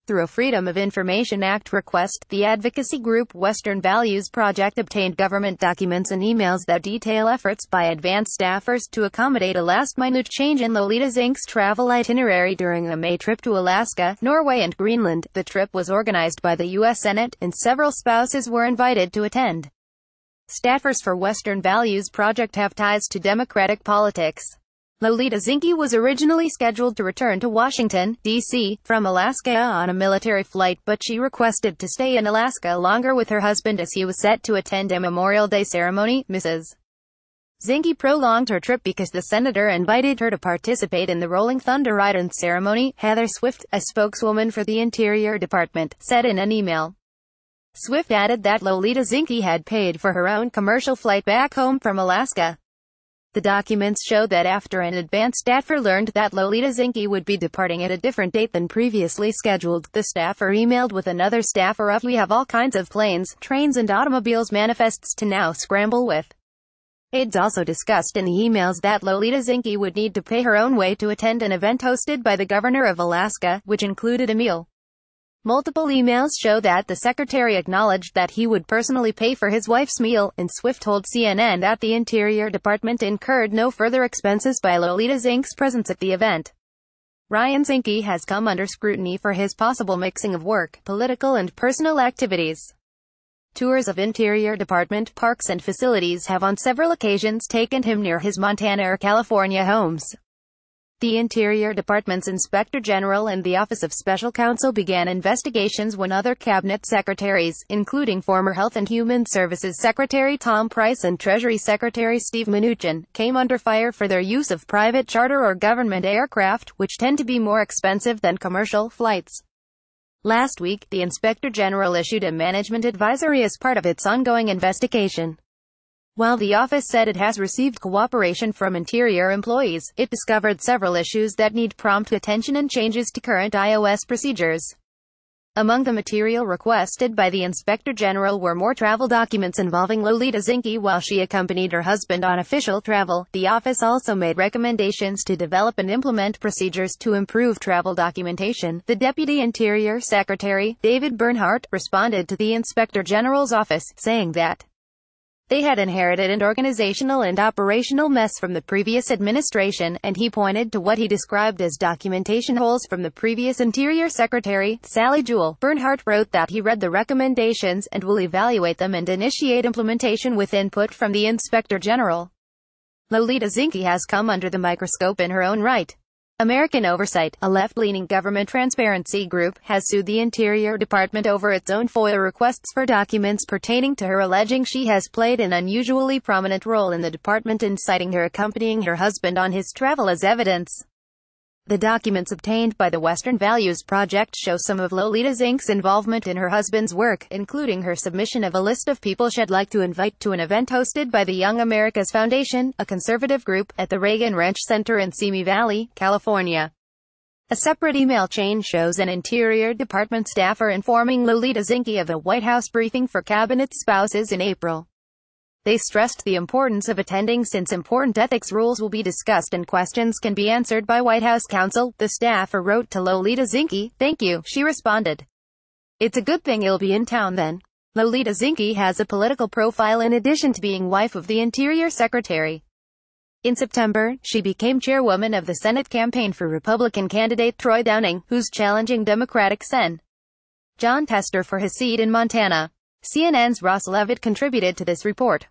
Through a Freedom of Information Act request, the advocacy group Western Values Project obtained government documents and emails that detail efforts by advanced staffers to accommodate a last-minute change in Lolita Zinkes' travel itinerary during a May trip to Alaska, Norway and Greenland. The trip was organized by the U.S. Senate, and several spouses were invited to attend. Staffers for Western Values Project have ties to Democratic politics. Lolita Zinkes was originally scheduled to return to Washington, D.C., from Alaska on a military flight, but she requested to stay in Alaska longer with her husband as he was set to attend a Memorial Day ceremony. Mrs. Zinkes prolonged her trip because the senator invited her to participate in the Rolling Thunder Ride ceremony, Heather Swift, a spokeswoman for the Interior Department, said in an email. Swift added that Lolita Zinkes had paid for her own commercial flight back home from Alaska. The documents show that after an advance staffer learned that Lolita Zinkes would be departing at a different date than previously scheduled, the staffer emailed with another staffer of "We have all kinds of planes, trains and automobiles manifests to now scramble with." Aides also discussed in the emails that Lolita Zinkes would need to pay her own way to attend an event hosted by the governor of Alaska, which included a meal. Multiple emails show that the secretary acknowledged that he would personally pay for his wife's meal, and Swift told CNN that the Interior Department incurred no further expenses by Lolita Zinkes' presence at the event. Ryan Zinkes has come under scrutiny for his possible mixing of work, political and personal activities. Tours of Interior Department parks and facilities have on several occasions taken him near his Montana or California homes. The Interior Department's Inspector General and the Office of Special Counsel began investigations when other cabinet secretaries, including former Health and Human Services Secretary Tom Price and Treasury Secretary Steve Mnuchin, came under fire for their use of private charter or government aircraft, which tend to be more expensive than commercial flights. Last week, the Inspector General issued a management advisory as part of its ongoing investigation. While the office said it has received cooperation from Interior employees, it discovered several issues that need prompt attention and changes to current iOS procedures. Among the material requested by the Inspector General were more travel documents involving Lolita Zinkes while she accompanied her husband on official travel. The office also made recommendations to develop and implement procedures to improve travel documentation. The Deputy Interior Secretary, David Bernhardt, responded to the Inspector General's office, saying that they had inherited an organizational and operational mess from the previous administration, and he pointed to what he described as documentation holes from the previous Interior Secretary, Sally Jewell. Bernhardt wrote that he read the recommendations and will evaluate them and initiate implementation with input from the Inspector General. Lolita Zinkes has come under the microscope in her own right. American Oversight, a left-leaning government transparency group, has sued the Interior Department over its own FOIA requests for documents pertaining to her, alleging she has played an unusually prominent role in the department in citing her accompanying her husband on his travel as evidence. The documents obtained by the Western Values Project show some of Lolita Zinkes' involvement in her husband's work, including her submission of a list of people she'd like to invite to an event hosted by the Young America's Foundation, a conservative group, at the Reagan Ranch Center in Simi Valley, California. A separate email chain shows an Interior Department staffer informing Lolita Zinkes of a White House briefing for cabinet spouses in April. They stressed the importance of attending since important ethics rules will be discussed and questions can be answered by White House counsel. The staffer wrote to Lolita Zinkes, "Thank you," she responded. "It's a good thing you'll be in town then." Lolita Zinkes has a political profile in addition to being wife of the Interior Secretary. In September, she became chairwoman of the Senate campaign for Republican candidate Troy Downing, who's challenging Democratic Sen. John Tester for his seat in Montana. CNN's Ross Levitt contributed to this report.